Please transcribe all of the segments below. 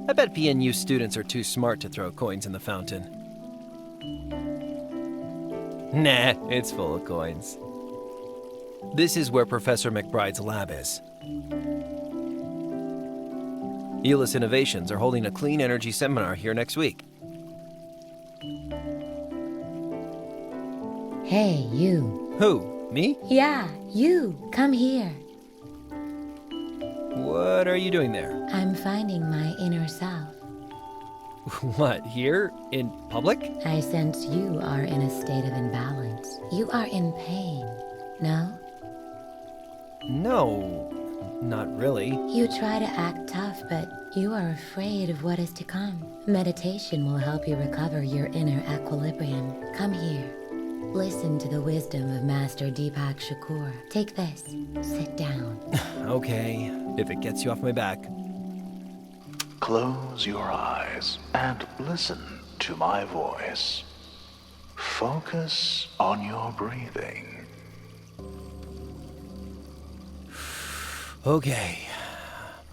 I bet PNU students are too smart to throw coins in the fountain. Nah, it's full of coins. This is where Professor McBride's lab is. Eolus Innovations are holding a clean energy seminar here next week. Hey, you. Who? Me? Yeah, you. Come here. What are you doing there? I'm finding my inner self. What, here? In public? I sense you are in a state of imbalance. You are in pain, no? No, not really. You try to act tough, but you are afraid of what is to come. Meditation will help you recover your inner equilibrium. Come here. Listen to the wisdom of Master Deepak Shakur. Take this. Sit down. Okay, if it gets you off my back. Close your eyes and listen to my voice. Focus on your breathing. Okay,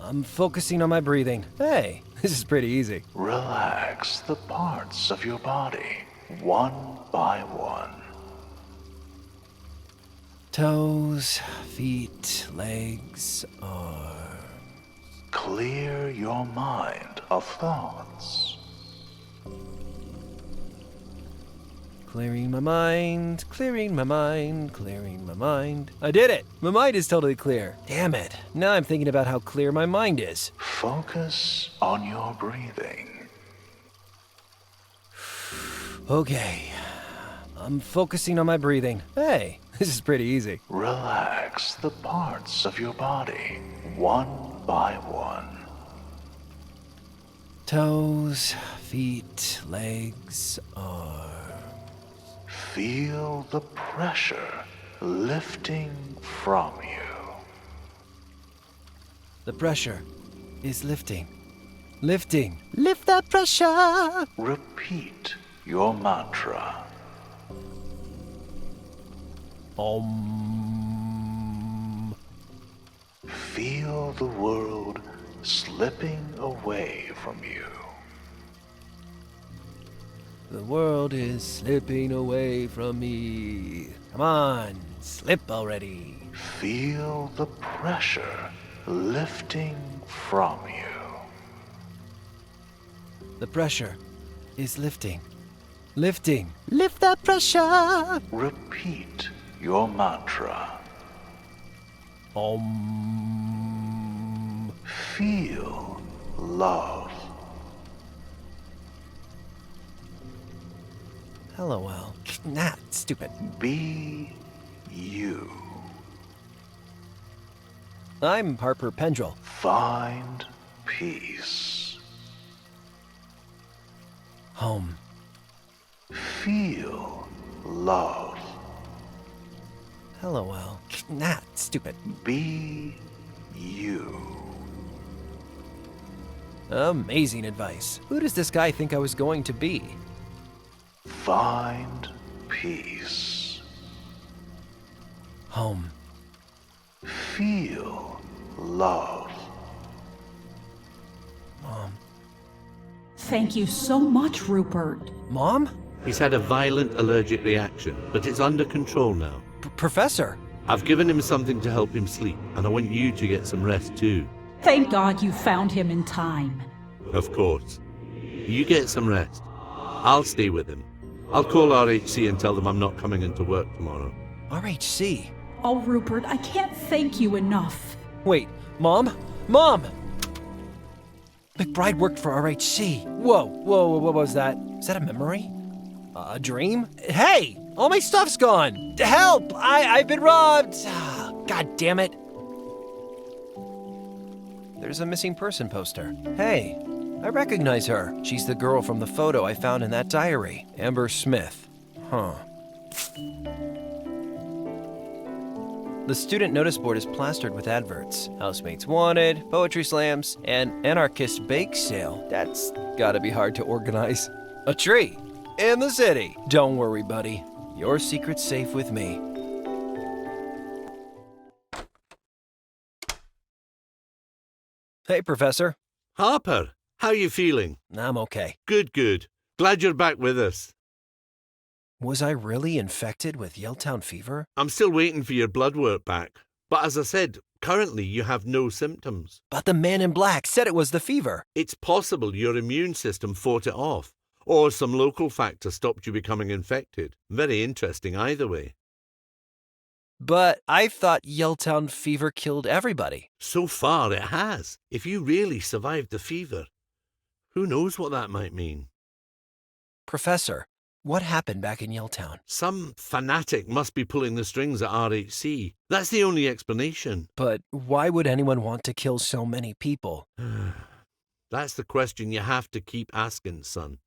I'm focusing on my breathing. Hey, this is pretty easy. Relax the parts of your body, one by one. Toes, feet, legs, arms. Clear your mind of thoughts. Clearing my mind, clearing my mind, clearing my mind. I did it! My mind is totally clear. Damn it. Now I'm thinking about how clear my mind is. Focus on your breathing. Okay, I'm focusing on my breathing. Hey, this is pretty easy. Relax the parts of your body, one by one. Toes, feet, legs, arms. Feel the pressure lifting from you. The pressure is lifting. Lifting. Lift that pressure! Repeat your mantra. Om. Feel the world slipping away from you. The world is slipping away from me. Come on, slip already. Feel the pressure lifting from you. The pressure is lifting. Lifting. Lift that pressure! Repeat your mantra. Om. Feel love. LOL. Nah, stupid. Be you. I'm Harper Pendrell. Find peace. Home. Feel love. LOL. Nah, stupid. Be you. Amazing advice. Who does this guy think I was going to be? Find peace. Home. Feel love. Mom. Thank you so much, Rupert. Mom? He's had a violent allergic reaction, but it's under control now. Professor? I've given him something to help him sleep, and I want you to get some rest too. Thank God you found him in time. Of course. You get some rest. I'll stay with him. I'll call RHC and tell them I'm not coming into work tomorrow. RHC? Oh, Rupert, I can't thank you enough. Wait, Mom? Mom! McBride worked for RHC. Whoa, what was that? Is that a memory? A dream? Hey! All my stuff's gone! Help! I've been robbed! God damn it. There's a missing person poster. Hey, I recognize her. She's the girl from the photo I found in that diary. Amber Smith. Huh. The student notice board is plastered with adverts. Housemates wanted, poetry slams, and anarchist bake sale. That's gotta be hard to organize. A tree in the city. Don't worry, buddy. Your secret's safe with me. Hey, Professor. Harper, How you feeling? I'm okay. Good, good. Glad you're back with us. Was I really infected with Yelltown fever? I'm still waiting for your blood work back. But as I said, currently you have no symptoms. But the man in black said it was the fever. It's possible your immune system fought it off, or some local factor stopped you becoming infected. Very interesting either way. But I thought Yelltown fever killed everybody. So far it has. If you really survived the fever, who knows what that might mean? Professor, what happened back in Yelltown? Some fanatic must be pulling the strings at RHC. That's the only explanation. But why would anyone want to kill so many people? That's the question you have to keep asking, son.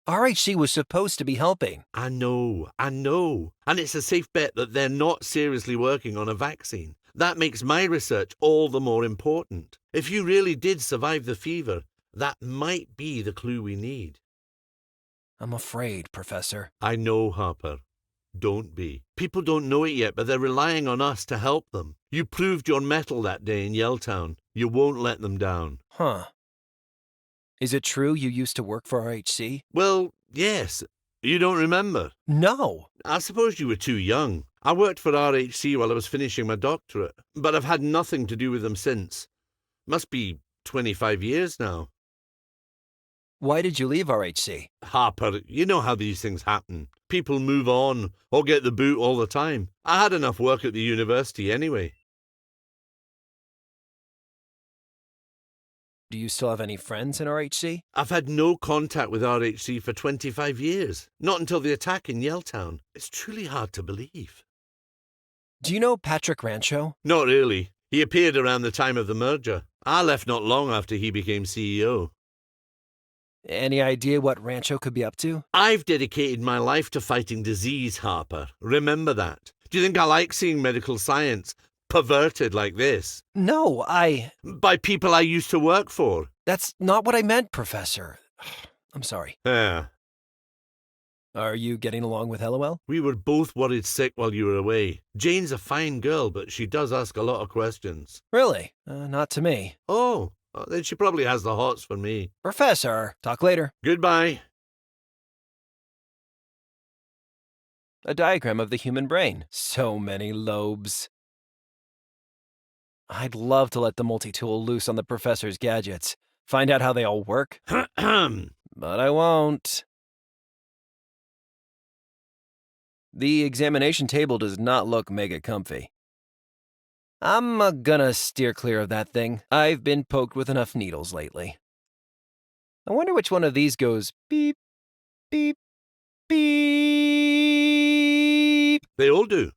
RHC was supposed to be helping. I know. And it's a safe bet that they're not seriously working on a vaccine. That makes my research all the more important. If you really did survive the fever, that might be the clue we need. I'm afraid, Professor. I know, Harper. Don't be. People don't know it yet, but they're relying on us to help them. You proved your mettle that day in Yelltown. You won't let them down. Huh. Is it true you used to work for RHC? Well, yes. You don't remember? No. I suppose you were too young. I worked for RHC while I was finishing my doctorate, but I've had nothing to do with them since. Must be 25 years now. Why did you leave RHC? Harper, you know how these things happen. People move on or get the boot all the time. I had enough work at the university anyway. Do you still have any friends in RHC? I've had no contact with RHC for 25 years. Not until the attack in Yelltown. It's truly hard to believe. Do you know Patrick Rancho? Not really. He appeared around the time of the merger. I left not long after he became CEO. Any idea what Rancho could be up to? I've dedicated my life to fighting disease, Harper. Remember that. Do you think I like seeing medical science perverted like this? No, By people I used to work for. That's not what I meant, Professor. I'm sorry. Yeah. Are you getting along with LOL? We were both worried sick while you were away. Jane's a fine girl, but she does ask a lot of questions. Really? Not to me. Oh, then she probably has the hots for me. Professor, talk later. Goodbye. A diagram of the human brain. So many lobes. I'd love to let the multi-tool loose on the professor's gadgets. Find out how they all work. But I won't. The examination table does not look mega comfy. I'm gonna steer clear of that thing. I've been poked with enough needles lately. I wonder which one of these goes beep, beep, beep. They all do.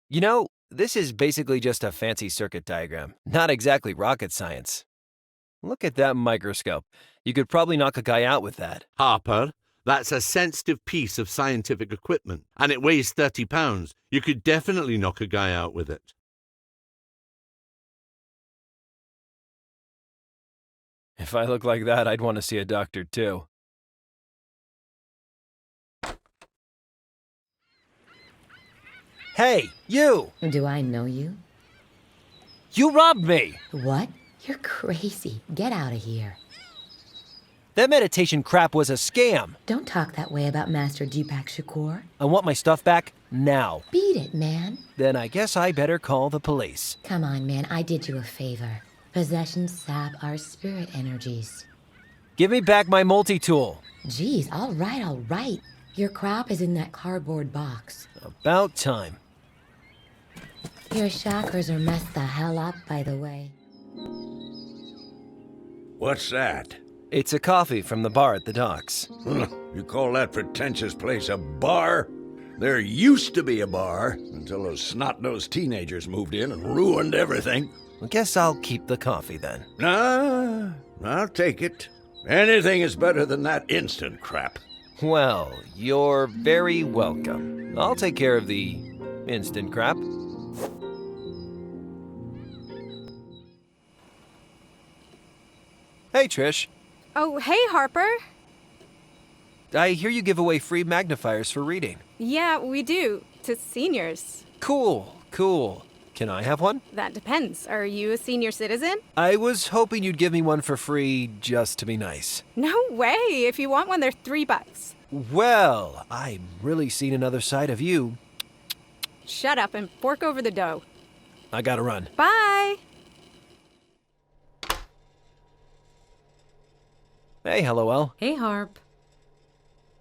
You know, this is basically just a fancy circuit diagram. Not exactly rocket science. Look at that microscope. You could probably knock a guy out with that. Harper, that's a sensitive piece of scientific equipment, and it weighs 30 pounds. You could definitely knock a guy out with it. If I look like that, I'd want to see a doctor too. Hey, you! Do I know you? You robbed me! What? You're crazy. Get out of here. That meditation crap was a scam. Don't talk that way about Master Deepak Shakur. I want my stuff back now. Beat it, man. Then I guess I better call the police. Come on, man. I did you a favor. Possessions sap our spirit energies. Give me back my multi-tool. Geez, all right. Your crop is in that cardboard box. About time. Your chakras are messed the hell up, by the way. What's that? It's a coffee from the bar at the docks. You call that pretentious place a bar? There used to be a bar until those snot-nosed teenagers moved in and ruined everything. I guess I'll keep the coffee then. Nah, I'll take it. Anything is better than that instant crap. Well, you're very welcome. I'll take care of the instant crap. Hey, Trish. Oh, hey, Harper. I hear you give away free magnifiers for reading. Yeah, we do. To seniors. Cool. Can I have one? That depends. Are you a senior citizen? I was hoping you'd give me one for free just to be nice. No way. If you want one, they're $3. Well, I've really seen another side of you. Shut up and fork over the dough. I gotta run. Bye. Hey, LOL. Hey, Harp.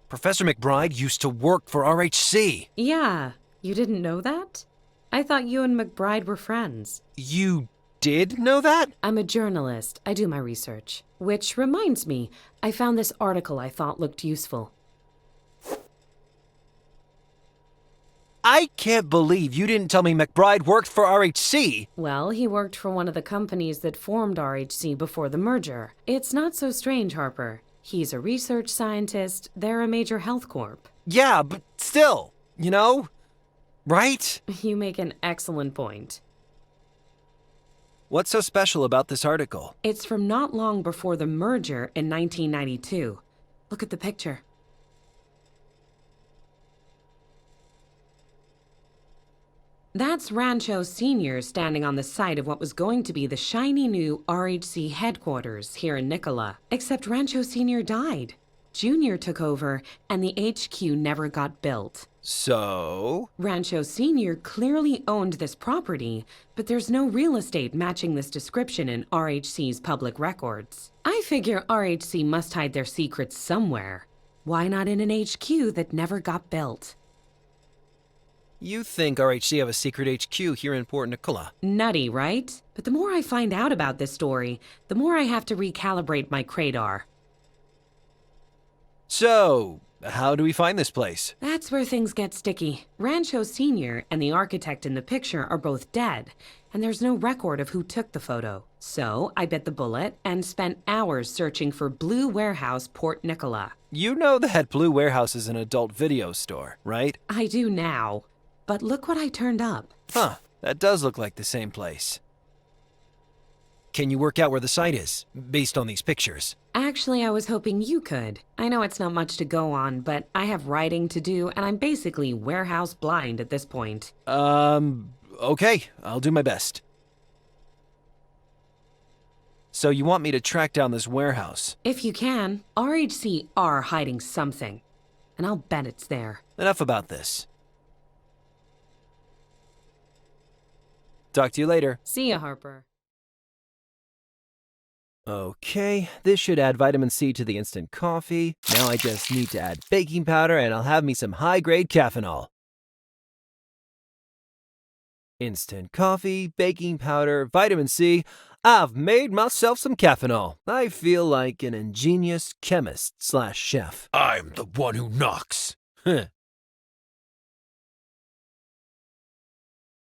Professor McBride used to work for RHC. Yeah, you didn't know that? I thought you and McBride were friends. You did know that? I'm a journalist. I do my research. Which reminds me, I found this article I thought looked useful. I can't believe you didn't tell me McBride worked for RHC. Well, he worked for one of the companies that formed RHC before the merger. It's not so strange, Harper. He's a research scientist. They're a major health corp. Yeah, but still, you know? Right? You make an excellent point. What's so special about this article? It's from not long before the merger in 1992. Look at the picture. That's Rancho Sr. standing on the site of what was going to be the shiny new RHC headquarters here in Nicola. Except Rancho Sr. died. Junior took over, and the HQ never got built. So? Rancho Sr. clearly owned this property, but there's no real estate matching this description in RHC's public records. I figure RHC must hide their secrets somewhere. Why not in an HQ that never got built? You think RHC have a secret HQ here in Port Nicola? Nutty, right? But the more I find out about this story, the more I have to recalibrate my radar. So, how do we find this place? That's where things get sticky. Rancho Sr. and the architect in the picture are both dead, and there's no record of who took the photo. So, I bit the bullet and spent hours searching for Blue Warehouse, Port Nicola. You know that Blue Warehouse is an adult video store, right? I do now. But look what I turned up. Huh, that does look like the same place. Can you work out where the site is, based on these pictures? Actually, I was hoping you could. I know it's not much to go on, but I have writing to do, and I'm basically warehouse blind at this point. Okay, I'll do my best. So you want me to track down this warehouse? If you can, RHC are hiding something, and I'll bet it's there. Enough about this. Talk to you later. See ya, Harper. Okay, this should add vitamin C to the instant coffee. Now I just need to add baking powder and I'll have me some high-grade caffeinol. Instant coffee, baking powder, vitamin C. I've made myself some caffeinol. I feel like an ingenious chemist/chef. I'm the one who knocks.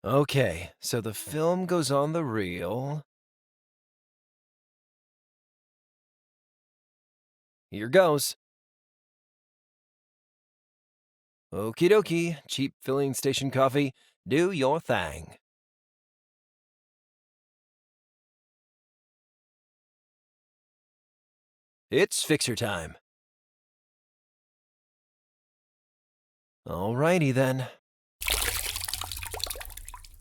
Okay, so the film goes on the reel. Here goes. Okie dokie, cheap filling station coffee, do your thing. It's fixer time. Alrighty then.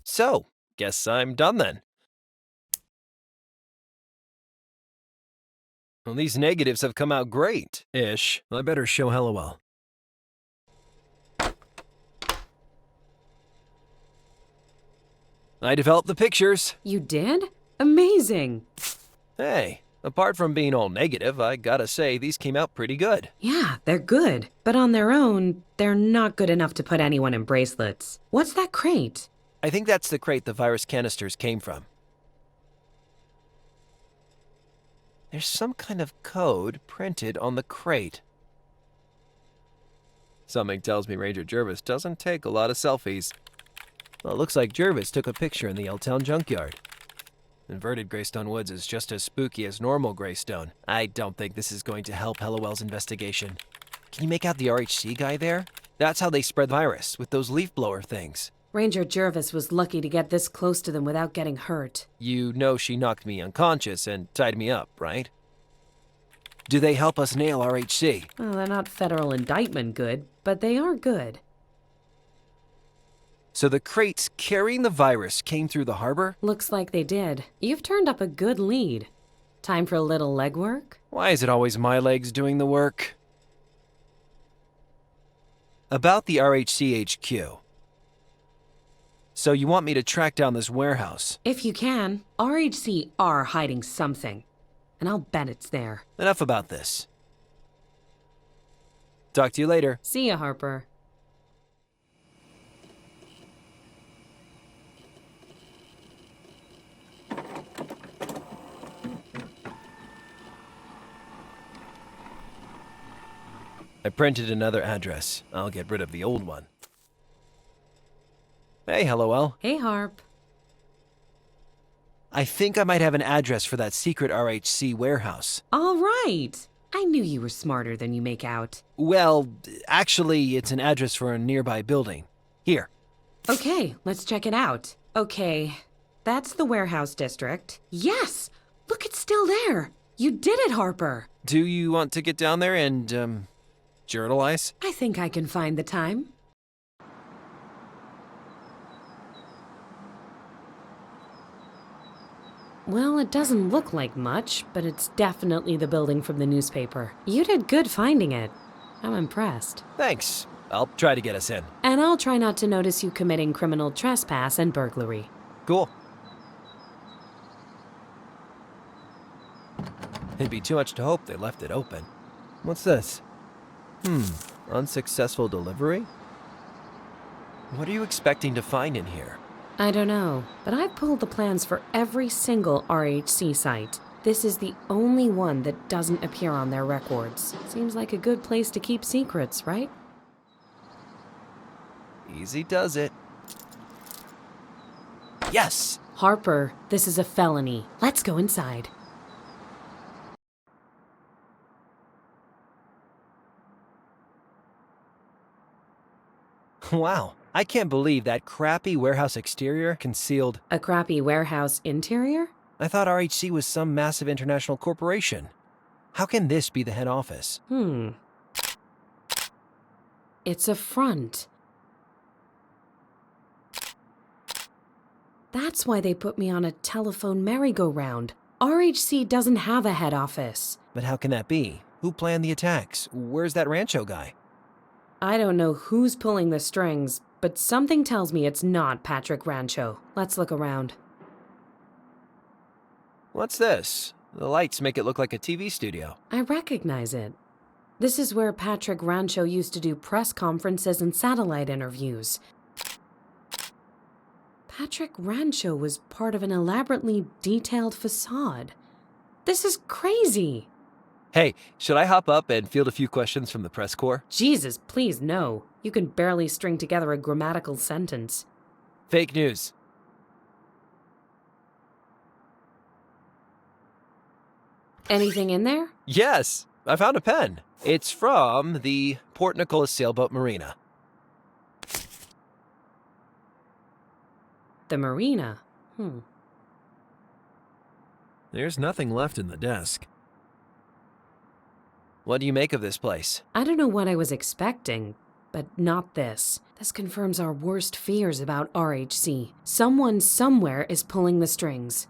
So, guess I'm done then. Well, these negatives have come out great-ish. I better show LOL. I developed the pictures. You did? Amazing! Hey, apart from being all negative, I gotta say these came out pretty good. Yeah, they're good. But on their own, they're not good enough to put anyone in bracelets. What's that crate? I think that's the crate the virus canisters came from. There's some kind of code printed on the crate. Something tells me Ranger Jervis doesn't take a lot of selfies. Well, it looks like Jervis took a picture in the L-Town junkyard. Inverted Greystone Woods is just as spooky as normal Greystone. I don't think this is going to help LOL's investigation. Can you make out the RHC guy there? That's how they spread the virus, with those leaf blower things. Ranger Jervis was lucky to get this close to them without getting hurt. You know she knocked me unconscious and tied me up, right? Do they help us nail RHC? Well, they're not federal indictment good, but they are good. So the crates carrying the virus came through the harbor? Looks like they did. You've turned up a good lead. Time for a little legwork? Why is it always my legs doing the work? About the RHC HQ. So you want me to track down this warehouse? If you can. RHC are hiding something. And I'll bet it's there. Enough about this. Talk to you later. See ya, Harper. I printed another address. I'll get rid of the old one. Hey, LOL. Hey, Harp. I think I might have an address for that secret RHC warehouse. All right. I knew you were smarter than you make out. Well, actually, it's an address for a nearby building. Here. Okay, let's check it out. Okay, that's the warehouse district. Yes! Look, it's still there. You did it, Harper. Do you want to get down there and, journalize? I think I can find the time. Well, it doesn't look like much, but it's definitely the building from the newspaper. You did good finding it. I'm impressed. Thanks. I'll try to get us in. And I'll try not to notice you committing criminal trespass and burglary. Cool. It'd be too much to hope they left it open. What's this? Unsuccessful delivery? What are you expecting to find in here? I don't know, but I've pulled the plans for every single RHC site. This is the only one that doesn't appear on their records. Seems like a good place to keep secrets, right? Easy does it. Yes! Harper, this is a felony. Let's go inside. Wow, I can't believe that crappy warehouse exterior concealed. A crappy warehouse interior? I thought RHC was some massive international corporation. How can this be the head office? It's a front. That's why they put me on a telephone merry-go-round. RHC doesn't have a head office. But how can that be? Who planned the attacks? Where's that Rancho guy? I don't know who's pulling the strings, but something tells me it's not Patrick Rancho. Let's look around. What's this? The lights make it look like a TV studio. I recognize it. This is where Patrick Rancho used to do press conferences and satellite interviews. Patrick Rancho was part of an elaborately detailed facade. This is crazy. Hey, should I hop up and field a few questions from the press corps? Jesus, please no. You can barely string together a grammatical sentence. Fake news. Anything in there? Yes, I found a pen. It's from the Port Nicholas Sailboat Marina. The marina. There's nothing left in the desk. What do you make of this place? I don't know what I was expecting, but not this. This confirms our worst fears about RHC. Someone somewhere is pulling the strings.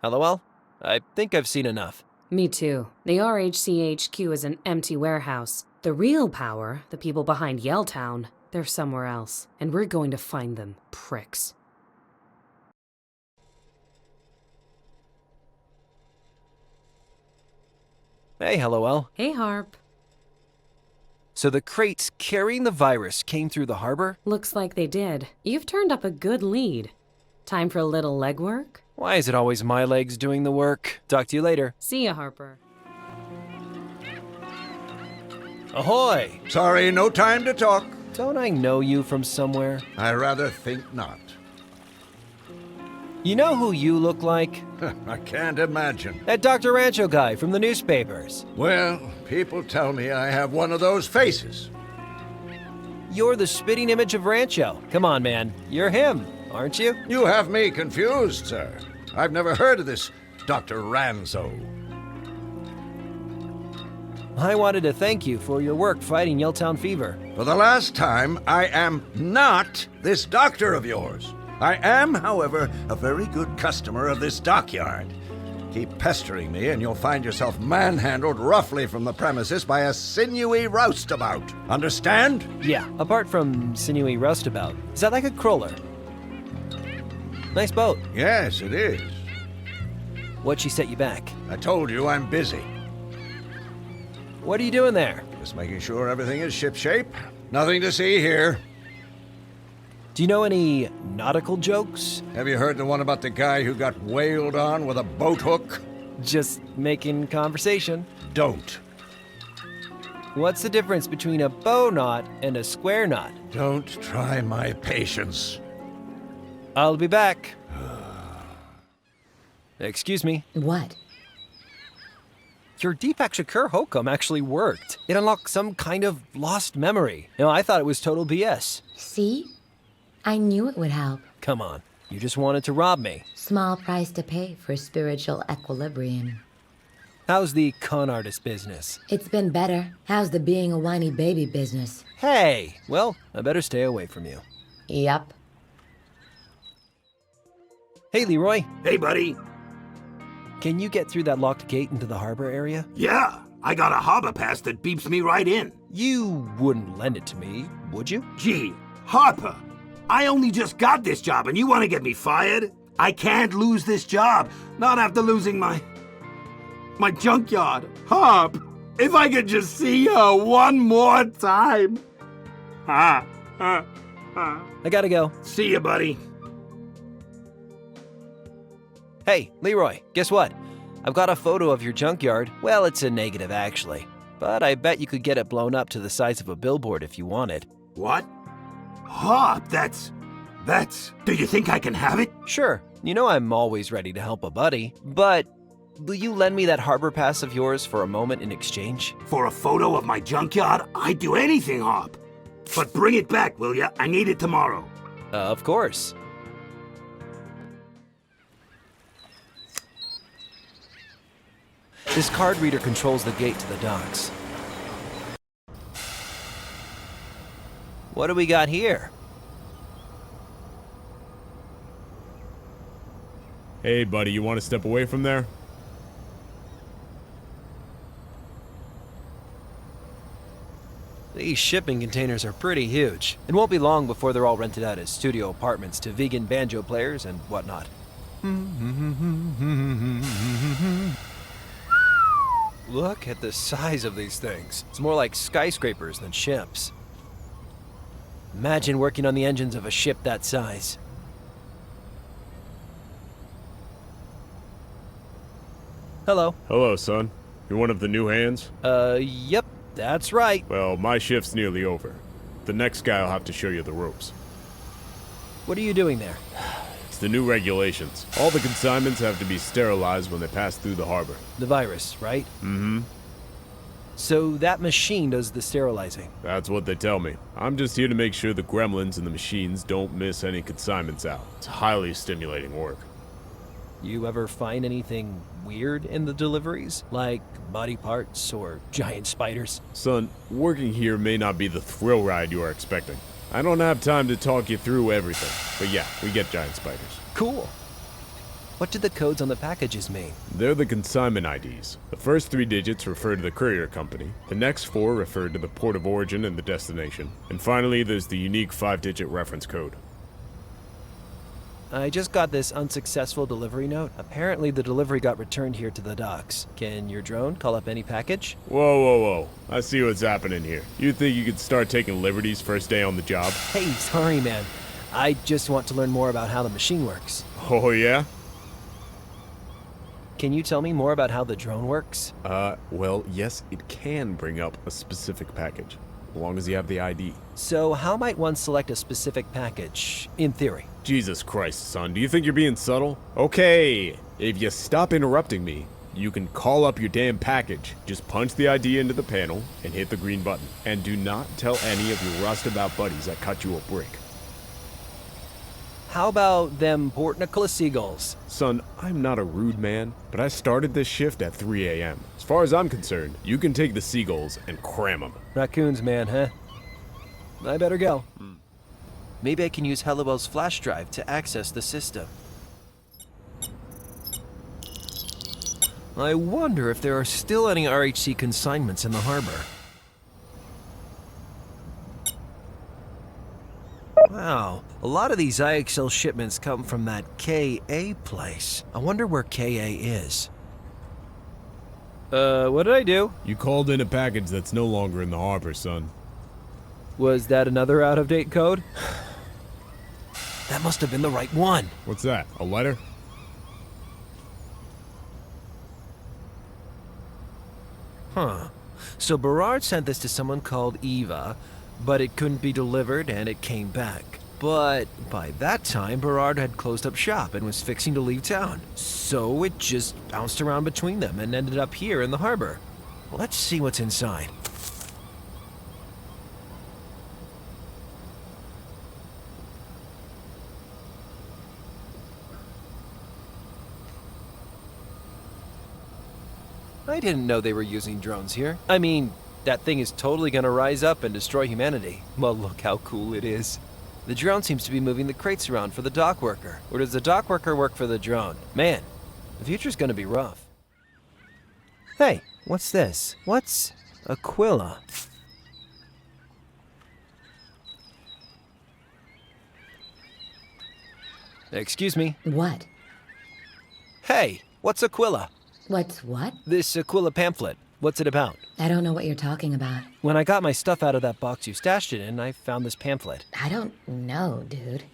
LOL? I think I've seen enough. Me too. The RHC HQ is an empty warehouse. The real power, the people behind Yelltown, they're somewhere else. And we're going to find them, pricks. Hey, LOL. Hey, Harp. So the crates carrying the virus came through the harbor? Looks like they did. You've turned up a good lead. Time for a little legwork? Why is it always my legs doing the work? Talk to you later. See ya, Harper. Ahoy! Sorry, no time to talk. Don't I know you from somewhere? I rather think not. You know who you look like? I can't imagine. That Dr. Rancho guy from the newspapers. Well, people tell me I have one of those faces. You're the spitting image of Rancho. Come on, man. You're him, aren't you? You have me confused, sir. I've never heard of this Dr. Ranzo. I wanted to thank you for your work fighting Yelltown fever. For the last time, I am not this doctor of yours. I am, however, a very good customer of this dockyard. Keep pestering me and you'll find yourself manhandled roughly from the premises by a sinewy roustabout. Understand? Yeah, apart from sinewy roustabout, is that like a crawler? Nice boat. Yes, it is. What'd she set you back? I told you I'm busy. What are you doing there? Just making sure everything is shipshape. Nothing to see here. Do you know any nautical jokes? Have you heard the one about the guy who got whaled on with a boat hook? Just making conversation. Don't. What's the difference between a bow knot and a square knot? Don't try my patience. I'll be back. Excuse me. What? Your Deepak Shakur hokum actually worked. It unlocked some kind of lost memory. I thought it was total BS. See? I knew it would help. Come on. You just wanted to rob me. Small price to pay for spiritual equilibrium. How's the con artist business? It's been better. How's the being a whiny baby business? Hey! Well, I better stay away from you. Yup. Hey, Leroy. Hey, buddy. Can you get through that locked gate into the harbor area? Yeah, I got a harbor pass that beeps me right in. You wouldn't lend it to me, would you? Gee, Harper, I only just got this job and you want to get me fired? I can't lose this job, not after losing my junkyard. Harp, if I could just see her one more time. I gotta go. See ya, buddy. Hey, Leroy, guess what? I've got a photo of your junkyard. Well, it's a negative, actually. But I bet you could get it blown up to the size of a billboard if you wanted. What? Harp, that's... Do you think I can have it? Sure. I'm always ready to help a buddy. But will you lend me that harbor pass of yours for a moment in exchange? For a photo of my junkyard? I'd do anything, Harp. But bring it back, will ya? I need it tomorrow. Of course. This card reader controls the gate to the docks. What do we got here? Hey, buddy, you want to step away from there? These shipping containers are pretty huge. It won't be long before they're all rented out as studio apartments to vegan banjo players and whatnot. Look at the size of these things. It's more like skyscrapers than ships. Imagine working on the engines of a ship that size. Hello. Hello, son. You're one of the new hands? Yep, that's right. Well, my shift's nearly over. The next guy will have to show you the ropes. What are you doing there? It's the new regulations. All the consignments have to be sterilized when they pass through the harbor. The virus, right? Mm-hmm. So that machine does the sterilizing. That's what they tell me. I'm just here to make sure the gremlins and the machines don't miss any consignments out. It's highly stimulating work. You ever find anything weird in the deliveries? Like body parts or giant spiders? Son, working here may not be the thrill ride you are expecting. I don't have time to talk you through everything, but yeah, we get giant spiders. Cool. What do the codes on the packages mean? They're the consignment IDs. The first 3 digits refer to the courier company, the next 4 refer to the port of origin and the destination, and finally there's the unique 5-digit reference code. I just got this unsuccessful delivery note. Apparently the delivery got returned here to the docks. Can your drone call up any package? Whoa. I see what's happening here. You think you could start taking liberties first day on the job? Hey, sorry man. I just want to learn more about how the machine works. Oh yeah? Can you tell me more about how the drone works? Well, yes, it can bring up a specific package, as long as you have the ID. So how might one select a specific package, in theory? Jesus Christ, son, do you think you're being subtle? Okay, if you stop interrupting me, you can call up your damn package. Just punch the ID into the panel and hit the green button. And do not tell any of your roustabout buddies I cut you a break. How about them Port Nicholas Seagulls? Son, I'm not a rude man, but I started this shift at 3 a.m. As far as I'm concerned, you can take the seagulls and cram them. Raccoons, man, huh? I better go. Maybe I can use Hellowell's flash drive to access the system. I wonder if there are still any RHC consignments in the harbor. Wow, a lot of these IXL shipments come from that KA place. I wonder where KA is. What did I do? You called in a package that's no longer in the harbor, son. Was that another out-of-date code? That must have been the right one. What's that, a letter? Huh. So Berard sent this to someone called Eva, but it couldn't be delivered and it came back. But by that time, Berard had closed up shop and was fixing to leave town. So it just bounced around between them and ended up here in the harbor. Let's see what's inside. I didn't know they were using drones here. I mean, that thing is totally gonna rise up and destroy humanity. Well, look how cool it is. The drone seems to be moving the crates around for the dock worker. Or does the dock worker work for the drone? Man, the future's gonna be rough. Hey, what's this? What's Aquila? Excuse me. What? Hey, what's Aquila? What's what? This Aquila pamphlet. What's it about? I don't know what you're talking about. When I got my stuff out of that box you stashed it in, I found this pamphlet. I don't know, dude.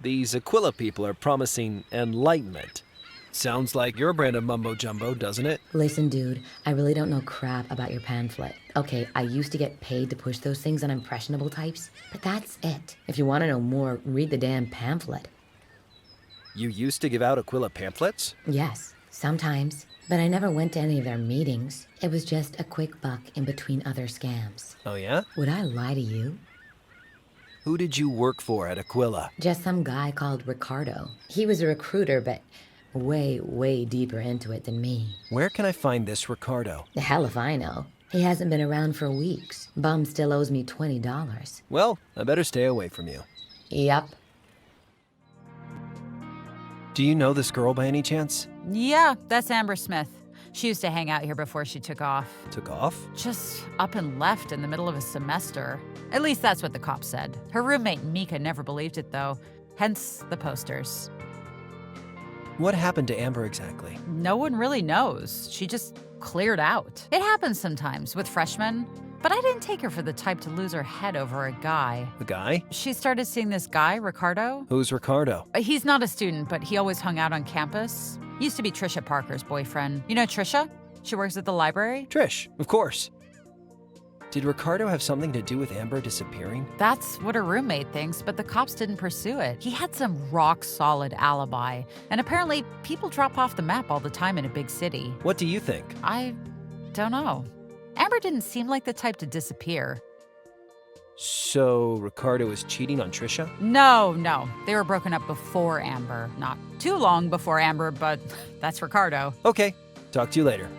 These Aquila people are promising enlightenment. Sounds like your brand of mumbo-jumbo, doesn't it? Listen, dude, I really don't know crap about your pamphlet. Okay, I used to get paid to push those things on impressionable types, but that's it. If you want to know more, read the damn pamphlet. You used to give out Aquila pamphlets? Yes, sometimes. But I never went to any of their meetings. It was just a quick buck in between other scams. Oh yeah? Would I lie to you? Who did you work for at Aquila? Just some guy called Ricardo. He was a recruiter, but way, way deeper into it than me. Where can I find this Ricardo? The hell if I know. He hasn't been around for weeks. Bum still owes me $20. Well, I better stay away from you. Yup. Do you know this girl by any chance? Yeah, that's Amber Smith. She used to hang out here before she took off. Took off? Just up and left in the middle of a semester. At least that's what the cops said. Her roommate Mika never believed it, though. Hence the posters. What happened to Amber exactly? No one really knows. She just cleared out. It happens sometimes with freshmen. But I didn't take her for the type to lose her head over a guy. A guy? She started seeing this guy, Ricardo. Who's Ricardo? He's not a student, but he always hung out on campus. Used to be Trisha Parker's boyfriend. You know Trisha? She works at the library. Trish, of course. Did Ricardo have something to do with Amber disappearing? That's what her roommate thinks, but the cops didn't pursue it. He had some rock-solid alibi. And apparently, people drop off the map all the time in a big city. What do you think? I don't know. Amber didn't seem like the type to disappear. So, Ricardo was cheating on Trisha? No. They were broken up before Amber. Not too long before Amber, but that's Ricardo. Okay, talk to you later.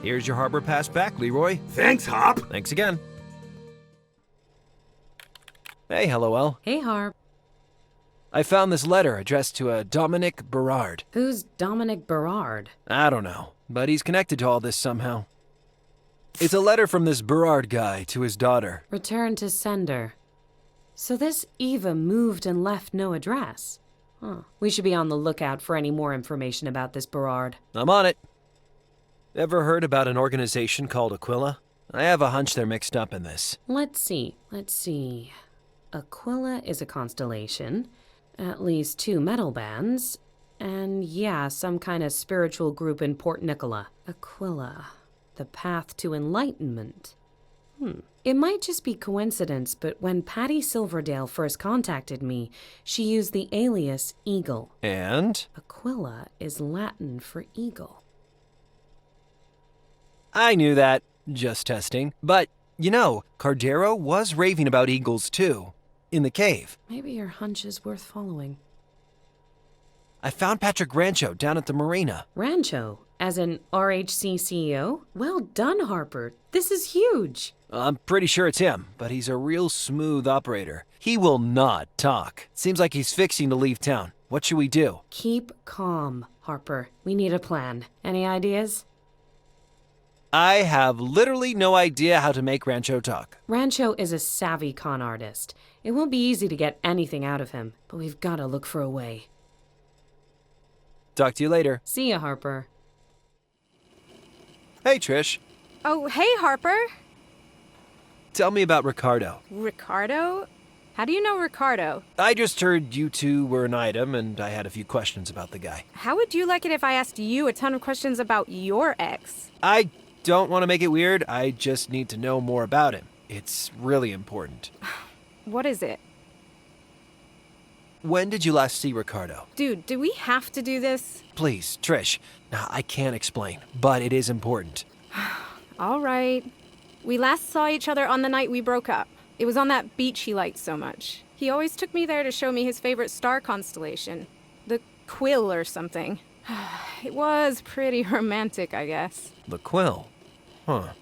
Here's your harbor pass back, Leroy. Thanks, Hop. Thanks again. Hey, Hellowell. Hey, Harp. I found this letter addressed to a Dominic Berard. Who's Dominic Berard? I don't know, but he's connected to all this somehow. It's a letter from this Berard guy to his daughter. Return to sender. So this Eva moved and left no address. Huh. We should be on the lookout for any more information about this Berard. I'm on it. Ever heard about an organization called Aquila? I have a hunch they're mixed up in this. Let's see. Aquila is a constellation. At least 2 metal bands. And yeah, some kind of spiritual group in Port Nicola. Aquila. The path to enlightenment. It might just be coincidence, but when Patty Silverdale first contacted me, she used the alias Eagle. And? Aquila is Latin for eagle. I knew that. Just testing. But You know, Cardero was raving about eagles too, in the cave. Maybe your hunch is worth following. I found Patrick Rancho down at the marina. Rancho? As an RHC CEO? Well done, Harper. This is huge. I'm pretty sure it's him, but he's a real smooth operator. He will not talk. Seems like he's fixing to leave town. What should we do? Keep calm, Harper. We need a plan. Any ideas? I have literally no idea how to make Rancho talk. Rancho is a savvy con artist. It won't be easy to get anything out of him, but we've got to look for a way. Talk to you later. See ya, Harper. Hey, Trish. Oh, hey, Harper. Tell me about Ricardo. Ricardo? How do you know Ricardo? I just heard you two were an item, and I had a few questions about the guy. How would you like it if I asked you a ton of questions about your ex? I don't want to make it weird. I just need to know more about him. It's really important. What is it? When did you last see Ricardo? Dude, do we have to do this? Please, Trish. Now, I can't explain, but it is important. All right. We last saw each other on the night we broke up. It was on that beach he liked so much. He always took me there to show me his favorite star constellation. The Quill or something. It was pretty romantic, I guess. The Quill? Huh.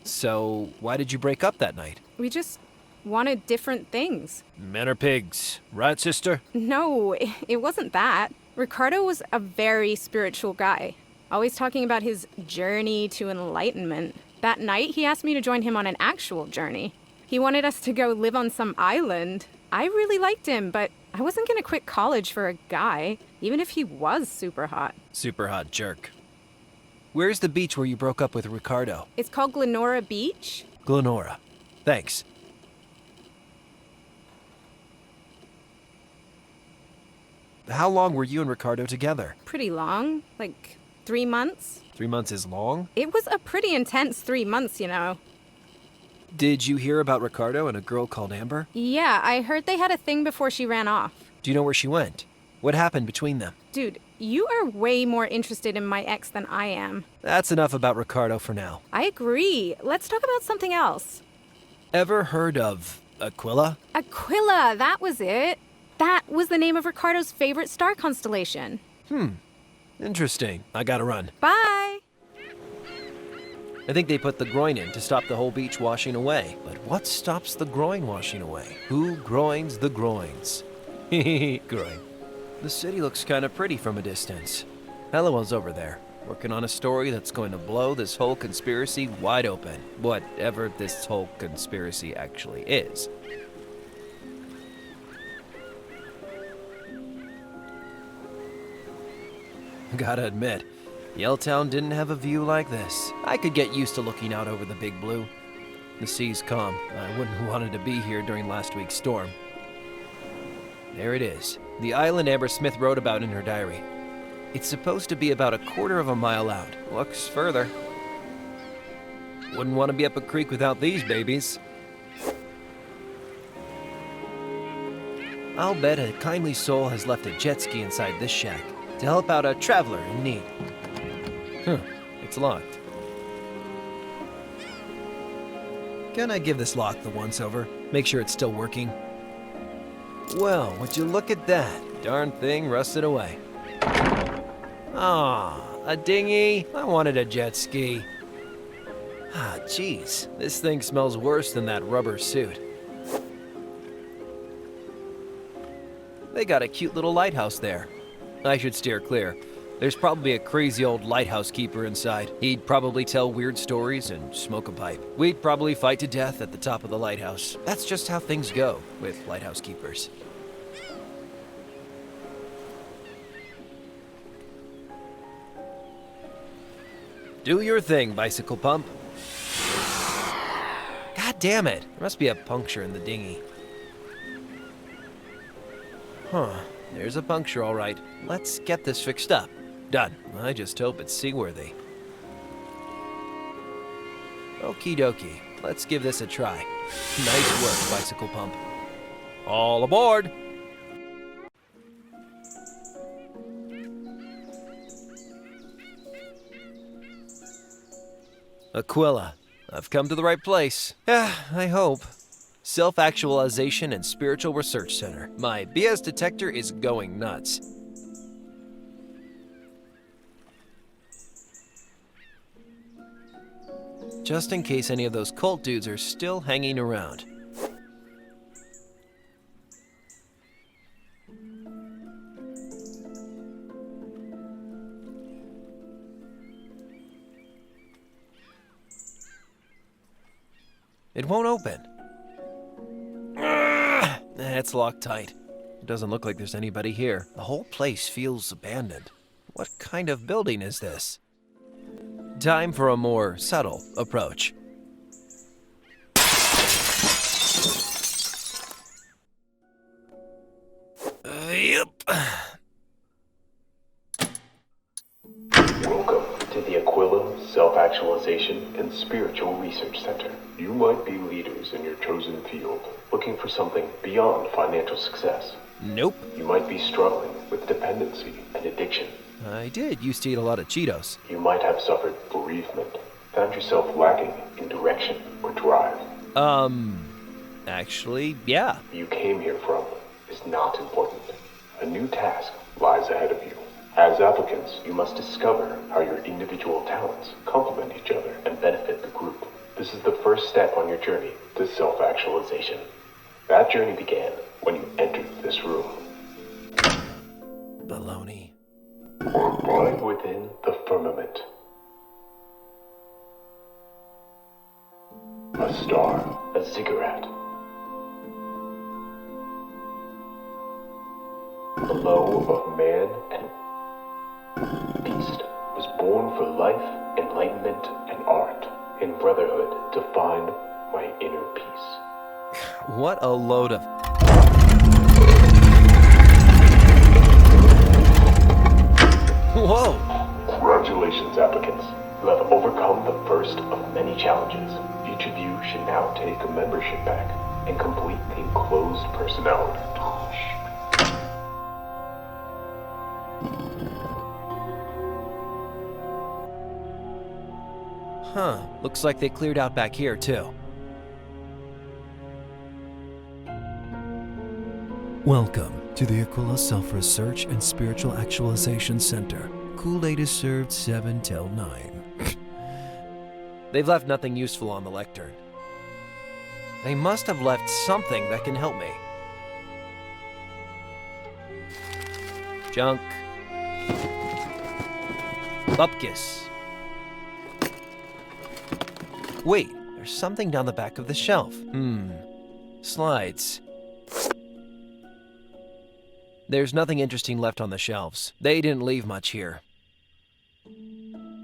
So, why did you break up that night? We just wanted different things. Men are pigs, right, sister? No, it wasn't that. Ricardo was a very spiritual guy, always talking about his journey to enlightenment. That night, he asked me to join him on an actual journey. He wanted us to go live on some island. I really liked him, but I wasn't gonna quit college for a guy, even if he was super hot. Super hot jerk. Where's the beach where you broke up with Ricardo? It's called Glenora Beach. Glenora. Thanks. How long were you and Ricardo together? Pretty long, like 3 months. 3 months is long? It was a pretty intense 3 months, you know. Did you hear about Ricardo and a girl called Amber? Yeah, I heard they had a thing before she ran off. Do you know where she went? What happened between them? Dude, you are way more interested in my ex than I am. That's enough about Ricardo for now. I agree. Let's talk about something else. Ever heard of Aquila? Aquila, that was it. That was the name of Ricardo's favorite star constellation. Interesting. I gotta run. Bye! I think they put the groin in to stop the whole beach washing away. But what stops the groin washing away? Who groins the groins? Groin. The city looks kind of pretty from a distance. Hellowell's over there, working on a story that's going to blow this whole conspiracy wide open. Whatever this whole conspiracy actually is. Gotta admit, Yelltown didn't have a view like this. I could get used to looking out over the big blue. The sea's calm. I wouldn't have wanted to be here during last week's storm. There it is, the island Amber Smith wrote about in her diary. It's supposed to be about 1/4 of a mile out. Looks further. Wouldn't want to be up a creek without these babies. I'll bet a kindly soul has left a jet ski inside this shack to help out a traveler in need. It's locked. Can I give this lock the once-over? Make sure it's still working. Well, would you look at that? Darn thing rusted away. Ah, a dinghy? I wanted a jet ski. Ah, jeez. This thing smells worse than that rubber suit. They got a cute little lighthouse there. I should steer clear. There's probably a crazy old lighthouse keeper inside. He'd probably tell weird stories and smoke a pipe. We'd probably fight to death at the top of the lighthouse. That's just how things go with lighthouse keepers. Do your thing, bicycle pump. God damn it. There must be a puncture in the dinghy. There's a puncture, all right. Let's get this fixed up. Done. I just hope it's seaworthy. Okie dokie. Let's give this a try. Nice work, bicycle pump. All aboard! Aquila. I've come to the right place. I hope. Self-Actualization and Spiritual Research Center. My BS detector is going nuts. Just in case any of those cult dudes are still hanging around. It won't open. It's locked tight. It doesn't look like there's anybody here. The whole place feels abandoned. What kind of building is this? Time for a more subtle approach. Yep. Welcome to the Aquila Self-Actualization and Spiritual Research Center. You might be leaders in your chosen field, looking for something beyond financial success. Nope. You might be struggling with dependency and addiction. I did used to eat a lot of Cheetos. You might have suffered bereavement, found yourself lacking in direction or drive. Actually, yeah. You came here from is not important. A new task lies ahead of you. As applicants, you must discover how your individual talents complement each other and benefit the group. This is the first step on your journey to self-actualization. That journey began when you entered this room. Baloney. Right within the firmament. A star, a ziggurat. Below of man and beast was born for life, enlightenment, and art, in brotherhood to find my inner peace. What a load of... Whoa! Congratulations, applicants. You have overcome the first of many challenges. Each of you should now take a membership pack and complete the enclosed personality. Huh. Looks like they cleared out back here, too. Welcome to the Aquila Self-Research and Spiritual Actualization Center. Kool-Aid is served 7 till 9. They've left nothing useful on the lectern. They must have left something that can help me. Junk. Bupkis. Wait, there's something down the back of the shelf. Slides. There's nothing interesting left on the shelves. They didn't leave much here.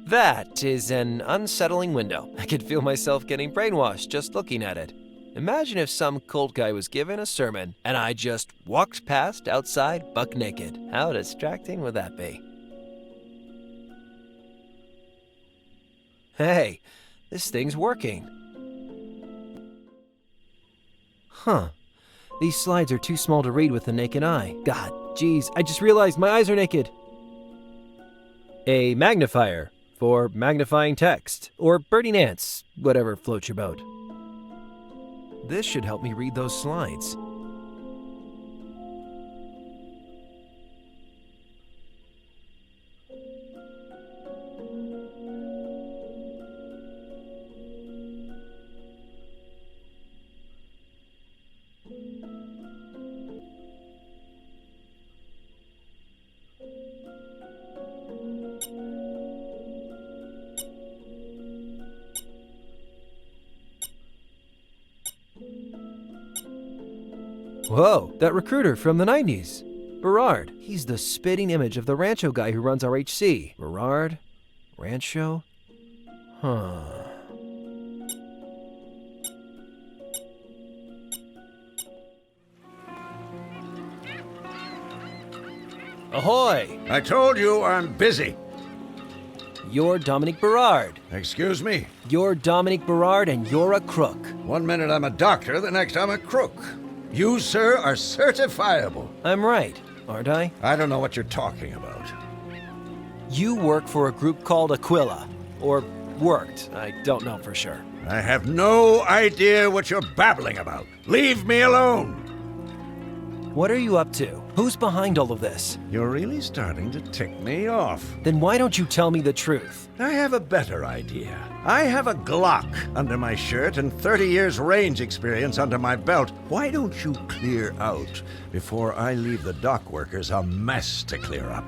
That is an unsettling window. I could feel myself getting brainwashed just looking at it. Imagine if some cult guy was given a sermon and I just walked past outside buck naked. How distracting would that be? Hey, this thing's working. Huh. These slides are too small to read with the naked eye. God, geez, I just realized my eyes are naked. A magnifier for magnifying text, or birding ants, whatever floats your boat. This should help me read those slides. Whoa, that recruiter from the 90s. Berard. He's the spitting image of the Rancho guy who runs RHC. Berard? Rancho? Huh. Ahoy! I told you I'm busy. You're Dominique Berard. Excuse me? You're Dominique Berard and you're a crook. One minute I'm a doctor, the next I'm a crook. You, sir, are certifiable. I'm right, aren't I? I don't know what you're talking about. You work for a group called Aquila. Or worked, I don't know for sure. I have no idea what you're babbling about. Leave me alone. What are you up to? Who's behind all of this? You're really starting to tick me off. Then why don't you tell me the truth? I have a better idea. I have a Glock under my shirt and 30 years range experience under my belt. Why don't you clear out before I leave the dock workers a mess to clear up?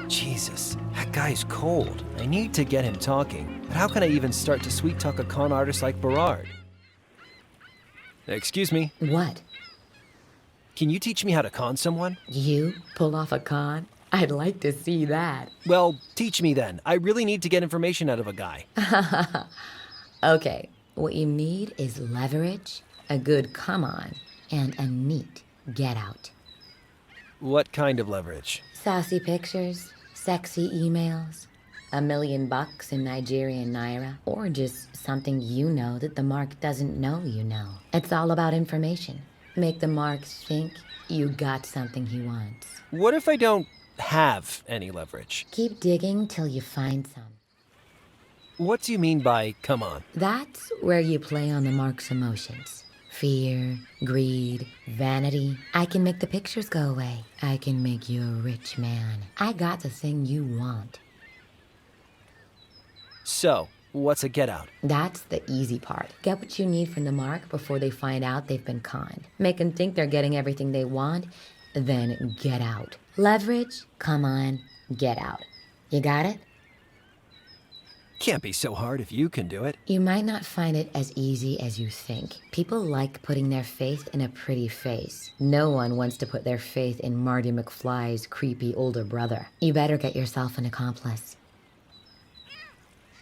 Jesus, that guy's cold. I need to get him talking. But how can I even start to sweet-talk a con artist like Berard? Excuse me. What? Can you teach me how to con someone? You pull off a con? I'd like to see that. Well, teach me then. I really need to get information out of a guy. Okay, what you need is leverage, a good come on, and a neat get out. What kind of leverage? Saucy pictures, sexy emails, $1 million in Nigerian naira, or just something you know that the mark doesn't know you know. It's all about information. Make the marks think you got something he wants. What if I don't have any leverage? Keep digging till you find some. What do you mean by come on? That's where you play on the mark's emotions. Fear, greed, vanity. I can make the pictures go away. I can make you a rich man. I got the thing you want. So, what's a get out? That's the easy part. Get what you need from the mark before they find out they've been conned. Make them think they're getting everything they want, then get out. Leverage, come on, get out. You got it? Can't be so hard if you can do it. You might not find it as easy as you think. People like putting their faith in a pretty face. No one wants to put their faith in Marty McFly's creepy older brother. You better get yourself an accomplice.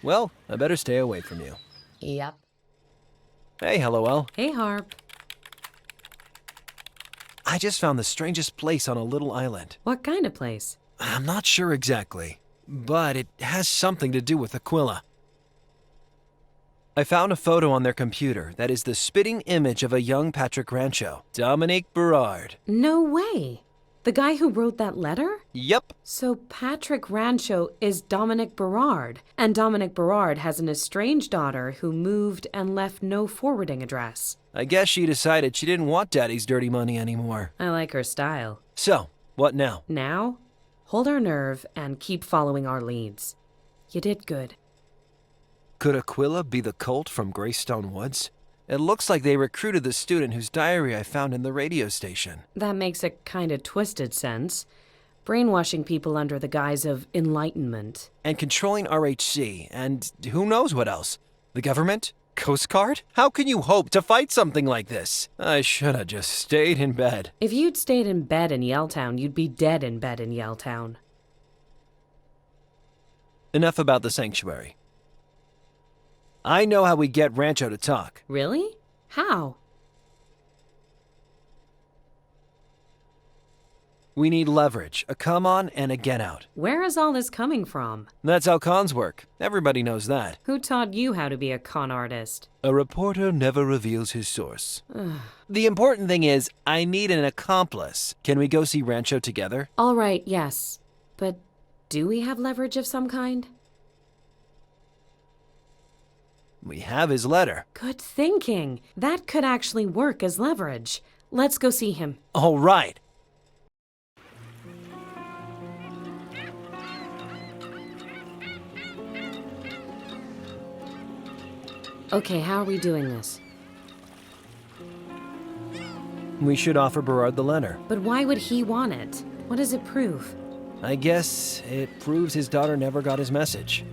Well, I better stay away from you. Yep. Hey, LOL. Hey, Harp. I just found the strangest place on a little island. What kind of place? I'm not sure exactly, but it has something to do with Aquila. I found a photo on their computer that is the spitting image of a young Patrick Rancho, Dominique Berard. No way. The guy who wrote that letter? Yep. So Patrick Rancho is Dominic Berard, and Dominic Berard has an estranged daughter who moved and left no forwarding address. I guess she decided she didn't want Daddy's dirty money anymore. I like her style. So, what now? Now, hold our nerve and keep following our leads. You did good. Could Aquila be the cult from Greystone Woods? It looks like they recruited the student whose diary I found in the radio station. That makes a kind of twisted sense. Brainwashing people under the guise of enlightenment. And controlling RHC, and who knows what else? The government? Coast Guard? How can you hope to fight something like this? I should have just stayed in bed. If you'd stayed in bed in Yelltown, you'd be dead in bed in Yelltown. Enough about the sanctuary. I know how we get Rancho to talk. Really? How? We need leverage, a come on and a get out. Where is all this coming from? That's how cons work. Everybody knows that. Who taught you how to be a con artist? A reporter never reveals his source. The important thing is, I need an accomplice. Can we go see Rancho together? All right, yes. But do we have leverage of some kind? We have his letter. Good thinking. That could actually work as leverage. Let's go see him. All right. Okay, how are we doing this? We should offer Berard the letter. But why would he want it? What does it prove? I guess it proves his daughter never got his message.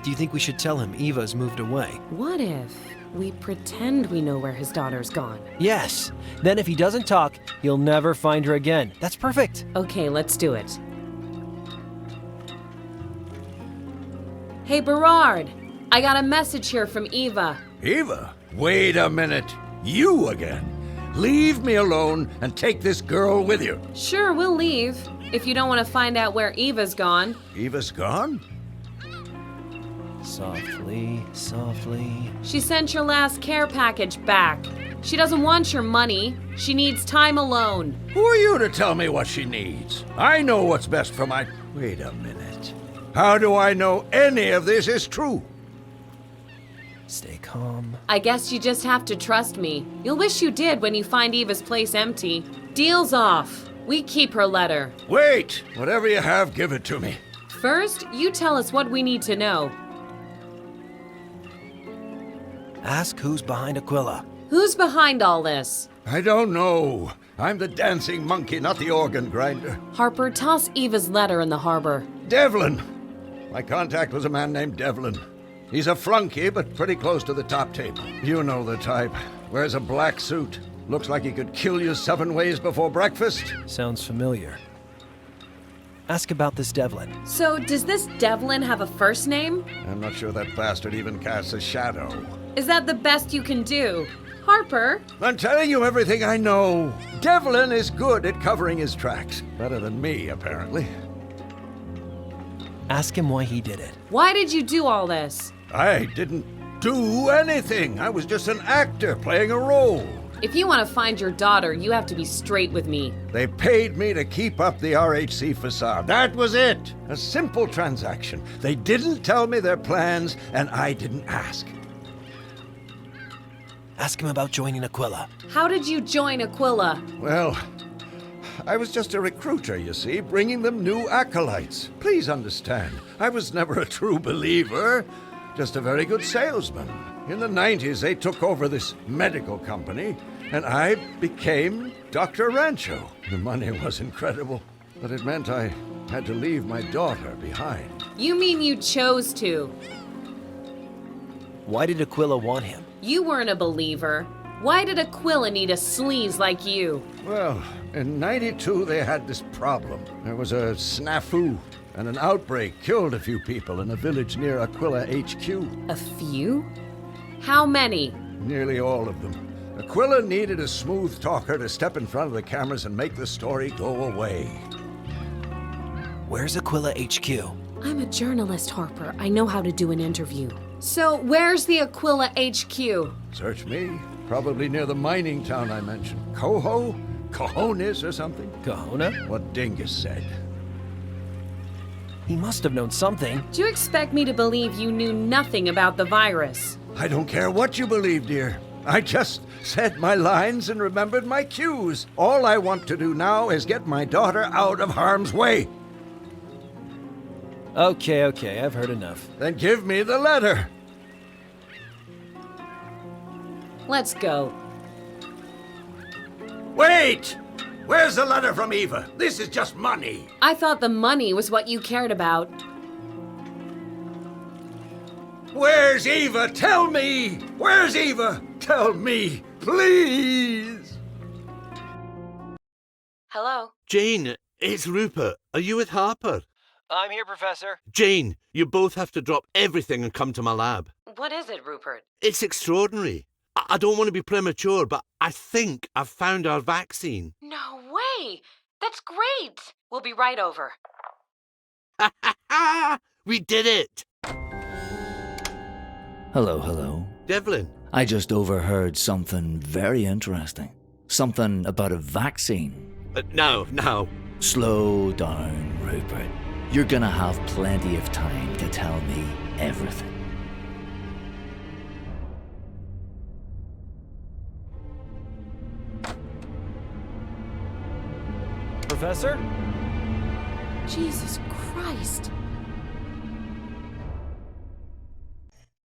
Do you think we should tell him Eva's moved away? What if we pretend we know where his daughter's gone? Yes. Then if he doesn't talk, he'll never find her again. That's perfect. Okay, let's do it. Hey, Berard! I got a message here from Eva. Eva? Wait a minute. You again? Leave me alone and take this girl with you. Sure, we'll leave. If you don't want to find out where Eva's gone. Eva's gone? Softly, softly. She sent your last care package back. She doesn't want your money. She needs time alone. Who are you to tell me what she needs? I know what's best for my... Wait a minute. How do I know any of this is true? Stay calm. I guess you just have to trust me. You'll wish you did when you find Eva's place empty. Deal's off. We keep her letter. Wait! Whatever you have, give it to me. First, you tell us what we need to know. Ask who's behind Aquila. Who's behind all this? I don't know. I'm the dancing monkey, not the organ grinder. Harper, toss Eva's letter in the harbor. Devlin! My contact was a man named Devlin. He's a flunky, but pretty close to the top table. You know the type. Wears a black suit. Looks like he could kill you 7 ways before breakfast. Sounds familiar. Ask about this Devlin. So, does this Devlin have a first name? I'm not sure that bastard even casts a shadow. Is that the best you can do? Harper? I'm telling you everything I know. Devlin is good at covering his tracks. Better than me, apparently. Ask him why he did it. Why did you do all this? I didn't do anything. I was just an actor playing a role. If you want to find your daughter, you have to be straight with me. They paid me to keep up the RHC facade. That was it. A simple transaction. They didn't tell me their plans, and I didn't ask. Ask him about joining Aquila. How did you join Aquila? Well, I was just a recruiter, you see, bringing them new acolytes. Please understand, I was never a true believer, just a very good salesman. In the 90s, they took over this medical company, and I became Dr. Rancho. The money was incredible, but it meant I had to leave my daughter behind. You mean you chose to? Why did Aquila want him? You weren't a believer. Why did Aquila need a sleaze like you? Well, in 92, they had this problem. There was a snafu, and an outbreak killed a few people in a village near Aquila HQ. A few? How many? Nearly all of them. Aquila needed a smooth talker to step in front of the cameras and make the story go away. Where's Aquila HQ? I'm a journalist, Harper. I know how to do an interview. So, where's the Aquila HQ? Search me. Probably near the mining town I mentioned. Coho? Cojones or something? Kahuna? What Dingus said. He must have known something. Do you expect me to believe you knew nothing about the virus? I don't care what you believe, dear. I just said my lines and remembered my cues. All I want to do now is get my daughter out of harm's way. Okay, I've heard enough. Then give me the letter. Let's go. Wait! Where's the letter from Eva? This is just money. I thought the money was what you cared about. Where's Eva? Tell me! Where's Eva? Tell me, please! Hello? Jane, it's Rupert. Are you with Harper? I'm here, Professor. Jane, you both have to drop everything and come to my lab. What is it, Rupert? It's extraordinary. I don't want to be premature, but I think I've found our vaccine. No way! That's great! We'll be right over. We did it! Hello. Devlin. I just overheard something very interesting. Something about a vaccine. Now. Slow down, Rupert. You're gonna have plenty of time to tell me everything. Professor? Jesus Christ.